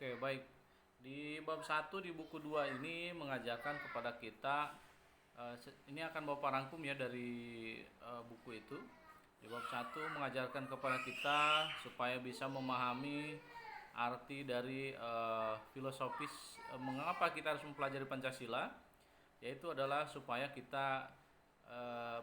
Oke, baik. Di bab 1 di buku 2 ini mengajarkan kepada kita ini akan Bapak rangkum ya dari buku itu. Di bab 1 mengajarkan kepada kita supaya bisa memahami arti dari filosofis mengapa kita harus mempelajari Pancasila, yaitu adalah supaya kita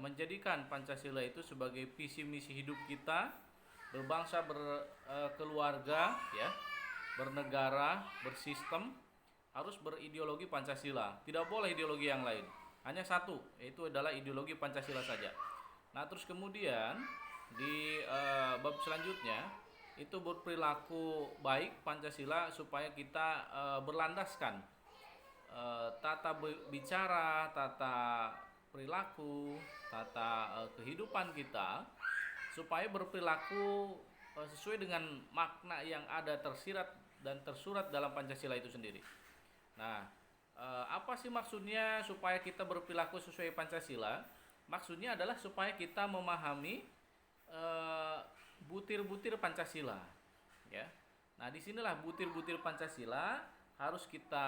menjadikan Pancasila itu sebagai visi misi hidup kita, berbangsa, berkeluarga, ya, bernegara, bersistem, harus berideologi Pancasila. Tidak boleh ideologi yang lain. Hanya satu, yaitu adalah ideologi Pancasila saja. Nah, terus kemudian di bab selanjutnya itu berperilaku baik Pancasila supaya kita berlandaskan tata bicara, tata perilaku, tata kehidupan kita supaya berperilaku sesuai dengan makna yang ada tersirat dan tersurat dalam Pancasila itu sendiri. Nah, apa sih maksudnya supaya kita berperilaku sesuai Pancasila? Maksudnya adalah supaya kita memahami butir-butir Pancasila, ya. Nah, disinilah butir-butir Pancasila harus kita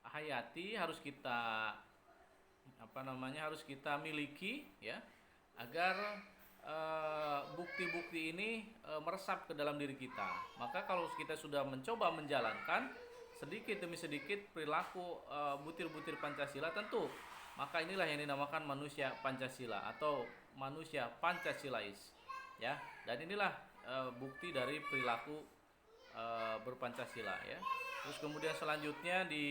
hayati, harus kita harus kita miliki, ya, agar bukti-bukti ini meresap ke dalam diri kita. Maka kalau kita sudah mencoba menjalankan sedikit demi sedikit perilaku butir-butir Pancasila, tentu maka inilah yang dinamakan manusia Pancasila atau manusia Pancasilais, ya. Dan inilah bukti dari perilaku berpancasila, ya. Terus kemudian selanjutnya di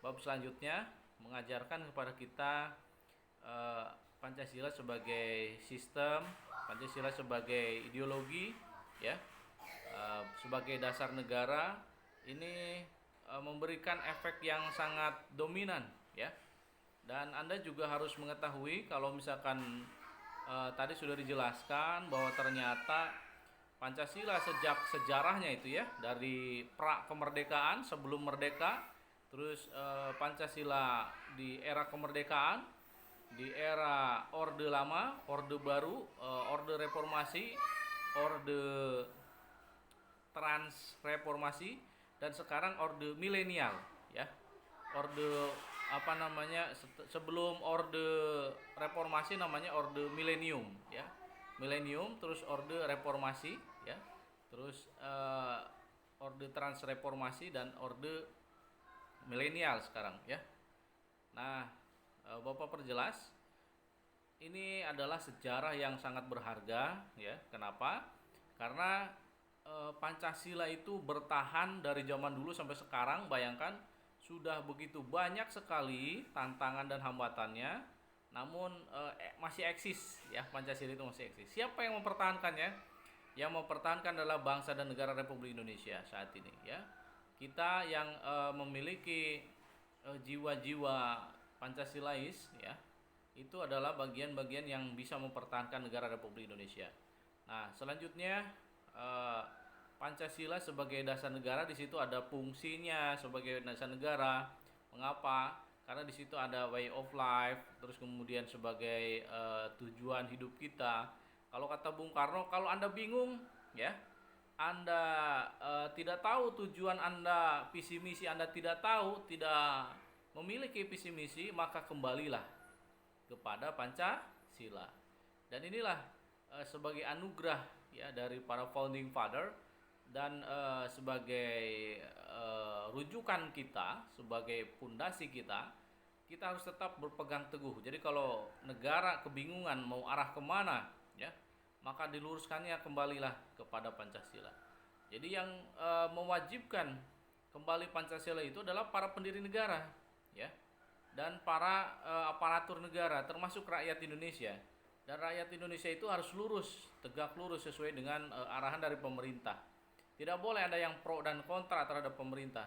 bab selanjutnya mengajarkan kepada kita Pancasila sebagai sistem, Pancasila sebagai ideologi, ya, sebagai dasar negara. Ini memberikan efek yang sangat dominan, ya. Dan Anda juga harus mengetahui kalau misalkan tadi sudah dijelaskan bahwa ternyata Pancasila sejak sejarahnya itu, ya, dari pra kemerdekaan sebelum merdeka, terus Pancasila di era kemerdekaan, di era Orde Lama, Orde Baru, Orde Reformasi, Orde Transreformasi, dan sekarang Orde Milenial, ya. Orde sebelum Orde Reformasi namanya Orde Milenium, ya. Milenium, terus Orde Reformasi, ya. Terus Orde Transreformasi dan Orde Milenial sekarang, ya. Nah, Bapak perjelas, ini adalah sejarah yang sangat berharga, ya. Kenapa? Karena Pancasila itu bertahan dari zaman dulu sampai sekarang. Bayangkan, sudah begitu banyak sekali tantangan dan hambatannya, namun masih eksis, ya. Pancasila itu masih eksis. Siapa yang mempertahankannya? Yang mempertahankan adalah bangsa dan negara Republik Indonesia saat ini, ya. Kita yang memiliki jiwa-jiwa Pancasilais, ya, itu adalah bagian-bagian yang bisa mempertahankan negara Republik Indonesia. Nah, selanjutnya Pancasila sebagai dasar negara, di situ ada fungsinya sebagai dasar negara. Mengapa? Karena di situ ada way of life, terus kemudian sebagai tujuan hidup kita. Kalau kata Bung Karno, kalau Anda bingung, ya, Anda tidak tahu tujuan Anda, visi misi Anda tidak tahu, tidak memiliki visi misi, maka kembalilah kepada Pancasila. Dan inilah sebagai anugerah, ya, dari para founding father, dan sebagai rujukan kita, sebagai pondasi kita harus tetap berpegang teguh. Jadi kalau negara kebingungan mau arah kemana, ya, maka diluruskannya kembalilah kepada Pancasila. Jadi yang mewajibkan kembali Pancasila itu adalah para pendiri negara, ya, dan para aparatur negara, termasuk rakyat Indonesia. Dan rakyat Indonesia itu harus lurus, tegak lurus sesuai dengan arahan dari pemerintah. Tidak boleh ada yang pro dan kontra terhadap pemerintah.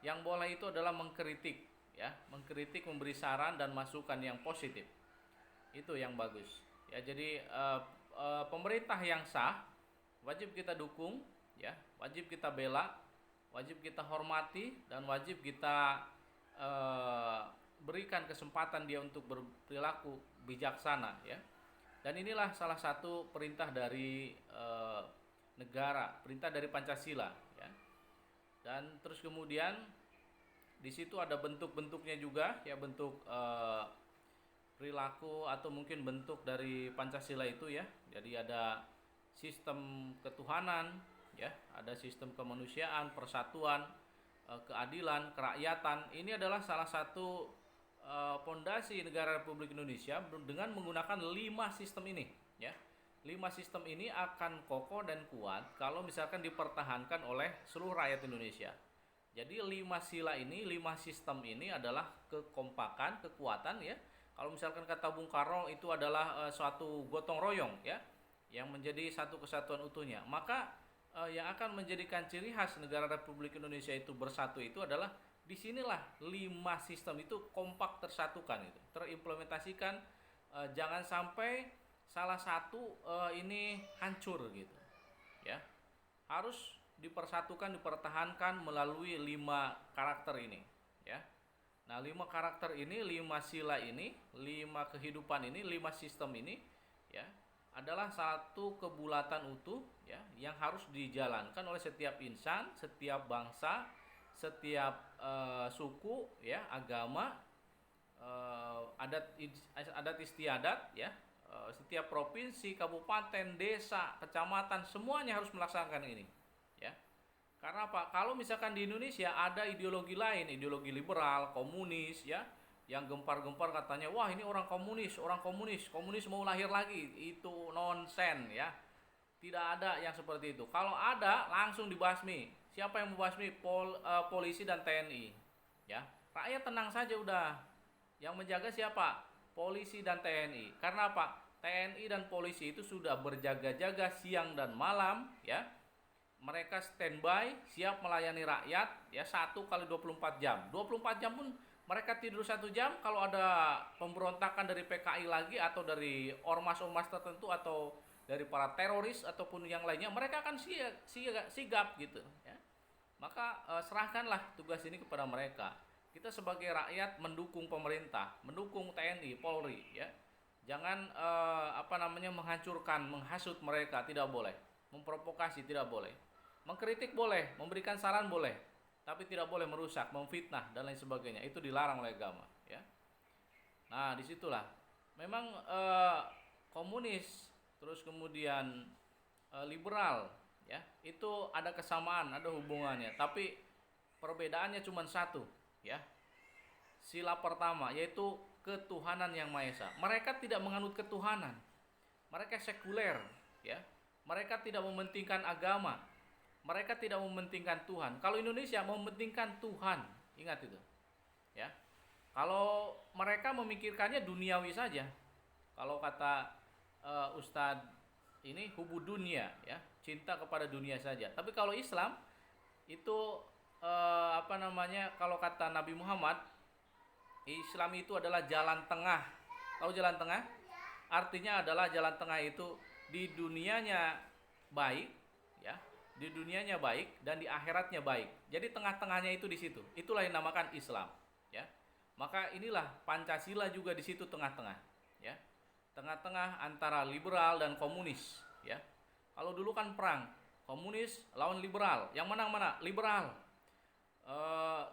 Yang boleh itu adalah mengkritik, ya, mengkritik, memberi saran dan masukan yang positif. Itu yang bagus, ya. Jadi pemerintah yang sah wajib kita dukung, ya, wajib kita bela, wajib kita hormati, dan wajib kita berikan kesempatan dia untuk berperilaku bijaksana, ya. Dan inilah salah satu perintah dari negara, perintah dari Pancasila, ya. Dan terus kemudian di situ ada bentuk-bentuknya juga, ya, bentuk perilaku atau mungkin bentuk dari Pancasila itu, ya. Jadi ada sistem ketuhanan, ya, ada sistem kemanusiaan, persatuan, keadilan, kerakyatan. Ini adalah salah satu pondasi negara Republik Indonesia dengan menggunakan 5 sistem ini, ya. 5 sistem ini akan kokoh dan kuat kalau misalkan dipertahankan oleh seluruh rakyat Indonesia. Jadi 5 sila ini, 5 sistem ini adalah kekompakan, kekuatan, ya. Kalau misalkan kata Bung Karno itu adalah suatu gotong royong, ya, yang menjadi satu kesatuan utuhnya. Maka yang akan menjadikan ciri khas negara Republik Indonesia itu bersatu itu adalah disinilah 5 sistem itu kompak tersatukan, itu terimplementasikan. Jangan sampai salah satu ini hancur gitu, ya. Harus dipersatukan, dipertahankan melalui 5 karakter ini, ya. Nah, 5 karakter ini, 5 sila ini, 5 kehidupan ini, 5 sistem ini, ya, adalah satu kebulatan utuh, ya, yang harus dijalankan oleh setiap insan, setiap bangsa, setiap suku, ya, agama, adat istiadat, ya. Setiap provinsi, kabupaten, desa, kecamatan, semuanya harus melaksanakan ini, ya. Karena apa? Kalau misalkan di Indonesia ada ideologi lain, ideologi liberal, komunis, ya, yang gempar-gempar katanya, wah ini orang komunis, komunis mau lahir lagi, itu nonsen, ya. Tidak ada yang seperti itu. Kalau ada, langsung dibasmi. Siapa yang membasmi? Polisi dan TNI, ya. Rakyat tenang saja udah. Yang menjaga siapa? Polisi dan TNI. Karena apa? TNI dan polisi itu sudah berjaga-jaga siang dan malam, ya. Mereka standby, siap melayani rakyat, ya, 1 kali 24 jam. 24 jam pun mereka tidur 1 jam. Kalau ada pemberontakan dari PKI lagi atau dari ormas-ormas tertentu atau dari para teroris ataupun yang lainnya, mereka akan sigap gitu, ya. Maka serahkanlah tugas ini kepada mereka. Kita sebagai rakyat mendukung pemerintah, mendukung TNI, Polri, ya. Jangan menghancurkan, menghasut mereka, tidak boleh. Memprovokasi tidak boleh. Mengkritik boleh, memberikan saran boleh, tapi tidak boleh merusak, memfitnah dan lain sebagainya. Itu dilarang oleh agama, ya. Nah, disitulah memang komunis, terus kemudian liberal, ya, itu ada kesamaan, ada hubungannya, tapi perbedaannya cuma satu, ya. Sila pertama yaitu ketuhanan yang Maha Esa. Mereka tidak menganut ketuhanan. Mereka sekuler, ya. Mereka tidak mementingkan agama. Mereka tidak mementingkan Tuhan. Kalau Indonesia mementingkan Tuhan, ingat itu, ya. Kalau mereka memikirkannya duniawi saja. Kalau kata Ustadz ini hubu dunia, ya, cinta kepada dunia saja. Tapi kalau Islam itu kalau kata Nabi Muhammad, Islam itu adalah jalan tengah. Tahu jalan tengah? Artinya adalah jalan tengah itu di dunianya baik, ya, di dunianya baik dan di akhiratnya baik. Jadi tengah-tengahnya itu di situ. Itulah yang dinamakan Islam, ya. Maka inilah Pancasila juga di situ tengah-tengah, ya. Tengah-tengah antara liberal dan komunis, ya. Kalau dulu kan perang, komunis lawan liberal. Yang menang mana? Liberal.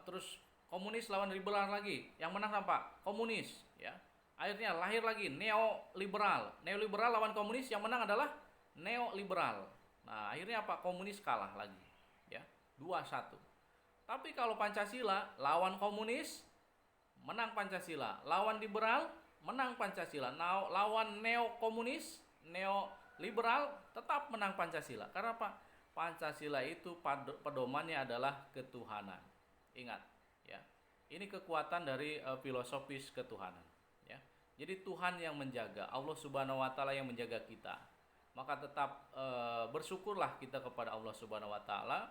Terus komunis lawan liberal lagi. Yang menang apa? Komunis, ya. Akhirnya lahir lagi neoliberal. Neoliberal lawan komunis, yang menang adalah neoliberal. Nah, akhirnya apa? Komunis kalah lagi, ya. 2-1. Tapi kalau Pancasila lawan komunis, menang Pancasila. Lawan liberal, menang Pancasila. Nah, lawan neokomunis, neoliberal, tetap menang Pancasila. Karena apa? Pancasila itu pedomannya adalah ketuhanan. Ingat, ya. Ini kekuatan dari filosofis ketuhanan, ya. Jadi Tuhan yang menjaga, Allah Subhanahu wa taala yang menjaga kita. Maka tetap bersyukurlah kita kepada Allah Subhanahu wa taala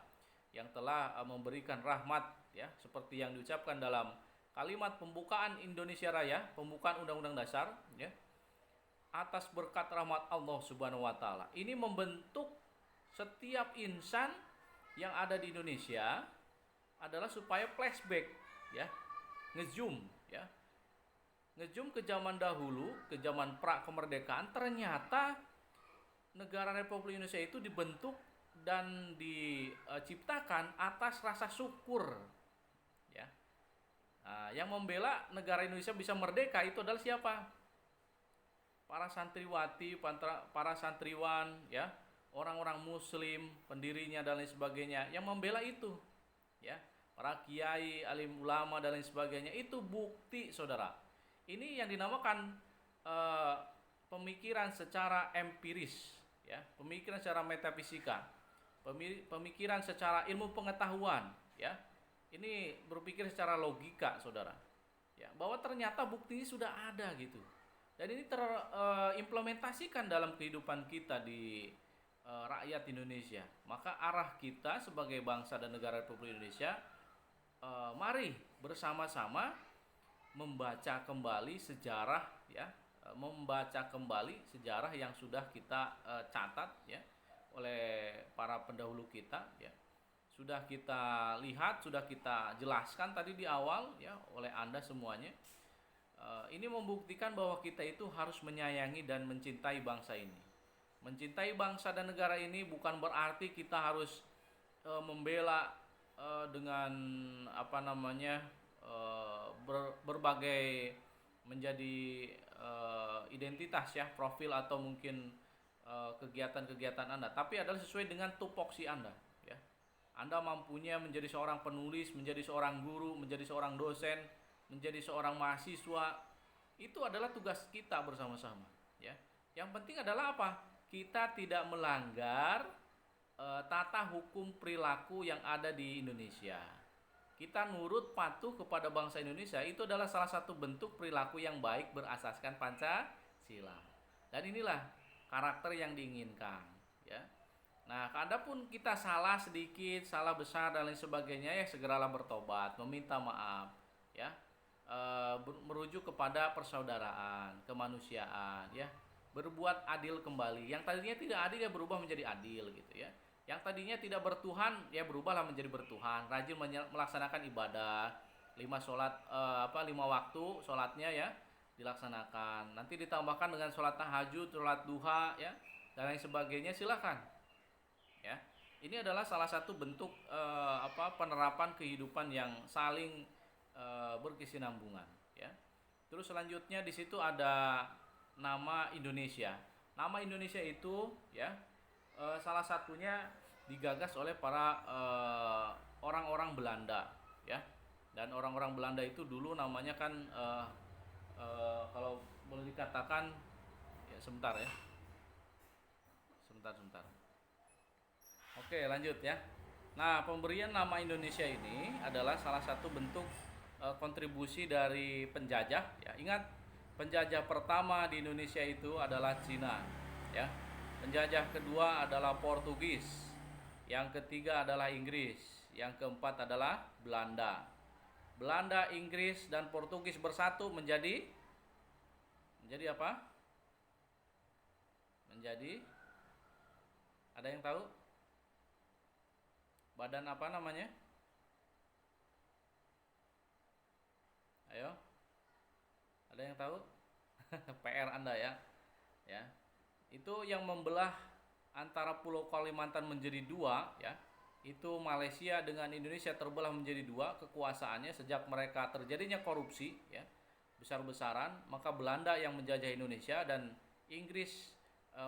yang telah memberikan rahmat, ya, seperti yang diucapkan dalam kalimat pembukaan Indonesia Raya, pembukaan Undang-Undang Dasar, ya. Atas berkat rahmat Allah Subhanahu wa taala. Ini membentuk setiap insan yang ada di Indonesia adalah supaya flashback, ya. Ngezoom, ya. Ngezoom ke zaman dahulu, ke zaman pra kemerdekaan, ternyata negara Republik Indonesia itu dibentuk dan diciptakan atas rasa syukur, ya. Nah, yang membela negara Indonesia bisa merdeka itu adalah siapa? Para santriwati, para santriwan, ya, orang-orang muslim, pendirinya dan lain sebagainya yang membela itu, ya. Para kiai, alim ulama dan lain sebagainya, itu bukti, saudara. Ini yang dinamakan eh, pemikiran secara empiris, ya, pemikiran secara metafisika, pemikiran secara ilmu pengetahuan, ya. Ini berpikir secara logika, saudara, ya, bahwa ternyata buktinya sudah ada gitu. Dan ini terimplementasikan dalam kehidupan kita di rakyat Indonesia. Maka arah kita sebagai bangsa dan negara Republik Indonesia, mari bersama-sama membaca kembali sejarah, ya, membaca kembali sejarah yang sudah kita catat, ya, oleh para pendahulu kita, ya. Sudah kita lihat, sudah kita jelaskan tadi di awal, ya, oleh Anda semuanya. Ini membuktikan bahwa kita itu harus menyayangi dan mencintai bangsa ini. Mencintai bangsa dan negara ini bukan berarti kita harus membela dengan apa namanya berbagai menjadi identitas, ya, profil atau mungkin kegiatan-kegiatan Anda, tapi adalah sesuai dengan tupoksi Anda, ya. Anda mampunya menjadi seorang penulis, menjadi seorang guru, menjadi seorang dosen, menjadi seorang mahasiswa, itu adalah tugas kita bersama-sama, ya. Yang penting adalah apa? Kita tidak melanggar tata hukum perilaku yang ada di Indonesia. Kita nurut patuh kepada bangsa Indonesia, itu adalah salah satu bentuk perilaku yang baik berasaskan Pancasila. Dan inilah karakter yang diinginkan, ya. Nah, adapun kita salah sedikit, salah besar dan lain sebagainya, ya, segeralah bertobat, meminta maaf, ya. Merujuk kepada persaudaraan, kemanusiaan, ya, berbuat adil kembali. Yang tadinya tidak adil, ya, berubah menjadi adil, gitu, ya. Yang tadinya tidak bertuhan, ya, berubahlah menjadi bertuhan. Rajin melaksanakan ibadah, 5 waktu sholatnya, ya, dilaksanakan. Nanti ditambahkan dengan sholat tahajud, sholat duha, ya, dan lain sebagainya. Silakan, ya. Ini adalah salah satu bentuk penerapan kehidupan yang saling berkesinambungan, ya. Terus selanjutnya di situ ada nama Indonesia. Nama Indonesia itu, ya, salah satunya digagas oleh para orang-orang Belanda, ya. Dan orang-orang Belanda itu dulu namanya kan kalau boleh dikatakan, ya, sebentar, ya. Sebentar. Oke, lanjut, ya. Nah, pemberian nama Indonesia ini adalah salah satu bentuk kontribusi dari penjajah, ya. Ingat, penjajah pertama di Indonesia itu adalah Cina, ya. Penjajah kedua adalah Portugis, yang ketiga adalah Inggris, yang keempat adalah Belanda. Belanda, Inggris, dan Portugis bersatu menjadi apa? Menjadi, ada yang tahu? Badan apa namanya? Ayo, ada yang tahu? PR Anda, ya, ya. Itu yang membelah antara Pulau Kalimantan menjadi dua, ya. Itu Malaysia dengan Indonesia terbelah menjadi dua kekuasaannya sejak mereka terjadinya korupsi, ya, besar-besaran. Maka Belanda yang menjajah Indonesia dan Inggris,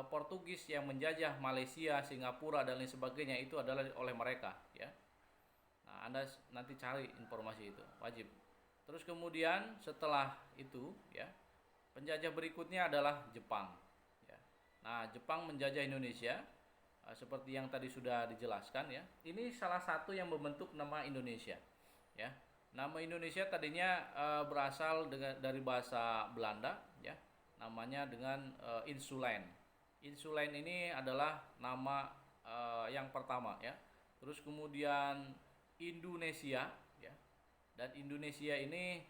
Portugis yang menjajah Malaysia, Singapura dan lain sebagainya, itu adalah oleh mereka, ya. Nah, Anda nanti cari informasi itu, wajib. Terus kemudian setelah itu, ya, penjajah berikutnya adalah Jepang, ya. Nah, Jepang menjajah Indonesia seperti yang tadi sudah dijelaskan, ya. Ini salah satu yang membentuk nama Indonesia, ya. Nama Indonesia tadinya berasal dari bahasa Belanda, ya. Namanya dengan Insulen. Insulen ini adalah nama yang pertama, ya. Terus kemudian Indonesia, ya. Dan Indonesia ini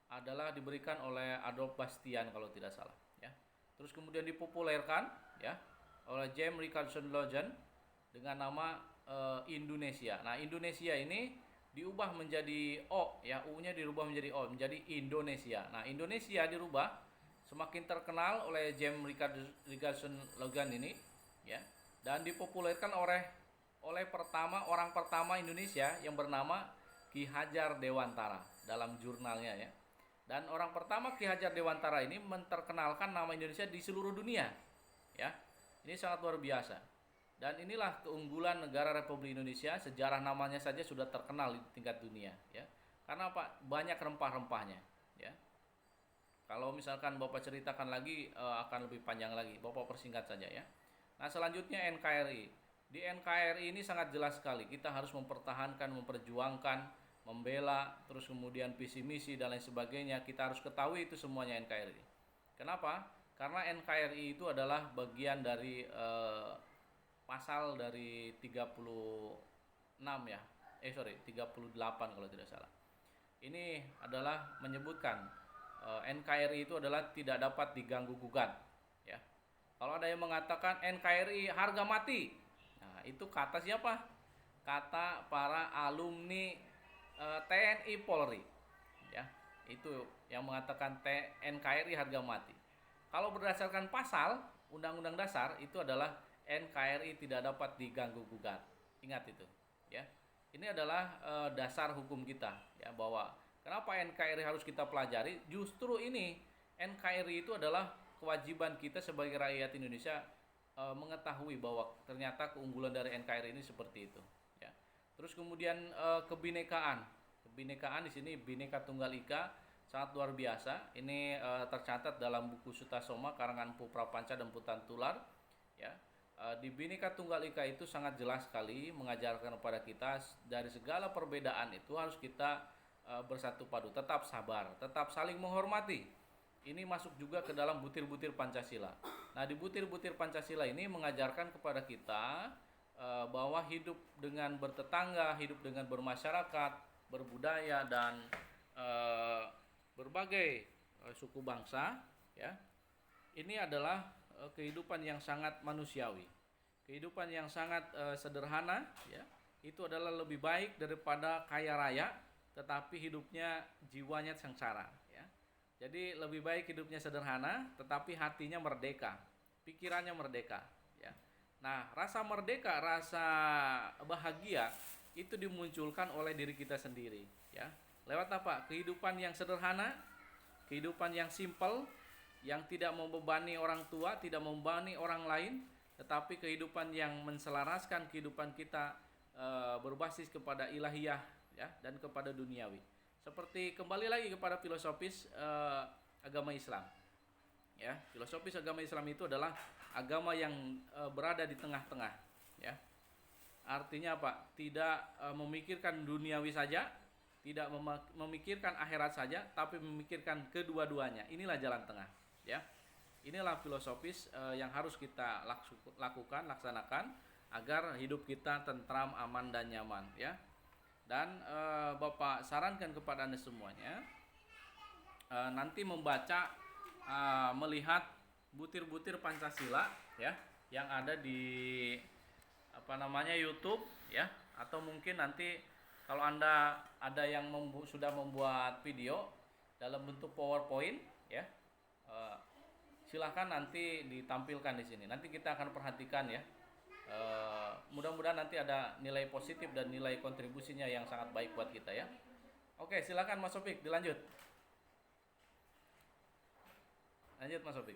adalah diberikan oleh Adolf Bastian kalau tidak salah, ya. Terus kemudian dipopulerkan, ya, oleh James Richardson Logan dengan nama Indonesia. Nah, Indonesia ini diubah menjadi O, ya, U-nya dirubah menjadi O, menjadi Indonesia. Nah, Indonesia dirubah semakin terkenal oleh James Richardson Logan ini, ya, dan dipopulerkan oleh orang pertama Indonesia yang bernama Ki Hajar Dewantara dalam jurnalnya, ya. Dan orang pertama Ki Hajar Dewantara ini menterkenalkan nama Indonesia di seluruh dunia, ya. Ini sangat luar biasa. Dan inilah keunggulan negara Republik Indonesia, sejarah namanya saja sudah terkenal di tingkat dunia, ya. Karena apa? Banyak rempah-rempahnya, ya. Kalau misalkan Bapak ceritakan lagi akan lebih panjang lagi. Bapak persingkat saja, ya. Nah, selanjutnya NKRI. Di NKRI ini sangat jelas sekali, kita harus mempertahankan, memperjuangkan, membela, terus kemudian visi misi dan lain sebagainya. Kita harus ketahui itu semuanya NKRI. Kenapa? Karena NKRI itu adalah bagian dari pasal dari 36 ya. 38 kalau tidak salah. Ini adalah menyebutkan NKRI itu adalah tidak dapat diganggu gugat, ya. Kalau ada yang mengatakan NKRI harga mati, nah itu kata siapa? Kata para alumni TNI Polri, ya. Itu yang mengatakan NKRI harga mati. Kalau berdasarkan pasal Undang-Undang Dasar itu adalah NKRI tidak dapat diganggu gugat. Ingat itu, ya. Ini adalah dasar hukum kita, ya, bahwa kenapa NKRI harus kita pelajari? Justru ini NKRI itu adalah kewajiban kita sebagai rakyat Indonesia mengetahui bahwa ternyata keunggulan dari NKRI ini seperti itu, ya. Terus kemudian kebinekaan di sini Bhinneka Tunggal Ika sangat luar biasa. Ini tercatat dalam buku Sutasoma karangan Mpu Prapanca dan Putan Tular, ya. Di Bhinneka Tunggal Ika itu sangat jelas sekali mengajarkan kepada kita dari segala perbedaan itu harus kita bersatu padu, tetap sabar, tetap saling menghormati. Ini masuk juga ke dalam butir-butir Pancasila. Nah, di butir-butir Pancasila ini mengajarkan kepada kita bahwa hidup dengan bertetangga, hidup dengan bermasyarakat, berbudaya dan berbagai suku bangsa, ya. Ini adalah kehidupan yang sangat manusiawi, kehidupan yang sangat sederhana, ya. Itu adalah lebih baik daripada kaya raya tetapi hidupnya jiwanya sengsara, ya. Jadi lebih baik hidupnya sederhana tetapi hatinya merdeka, pikirannya merdeka, ya. Nah, rasa merdeka, rasa bahagia itu dimunculkan oleh diri kita sendiri, ya. Lewat apa? Kehidupan yang sederhana, kehidupan yang simpel, yang tidak membebani orang tua, tidak membebani orang lain, tetapi kehidupan yang menselaraskan kehidupan kita berbasis kepada ilahiyah, ya, dan kepada duniawi. Seperti kembali lagi kepada filosofis agama Islam, ya. Filosofis agama Islam itu adalah agama yang berada di tengah-tengah, ya. Artinya apa? Tidak memikirkan duniawi saja, tidak memikirkan akhirat saja, tapi memikirkan kedua-duanya. Inilah jalan tengah, ya. Inilah filosofis yang harus kita laksanakan agar hidup kita tentram, aman dan nyaman, ya. Dan Bapak sarankan kepada Anda semuanya nanti membaca, melihat butir-butir Pancasila, ya, yang ada di YouTube, ya, atau mungkin nanti kalau Anda ada yang sudah membuat video dalam bentuk PowerPoint, ya, silahkan nanti ditampilkan di sini. Nanti kita akan perhatikan, ya. Mudah-mudahan nanti ada nilai positif dan nilai kontribusinya yang sangat baik buat kita, ya. Oke, silakan Mas Sofik, dilanjut. Lanjut Mas Sofik.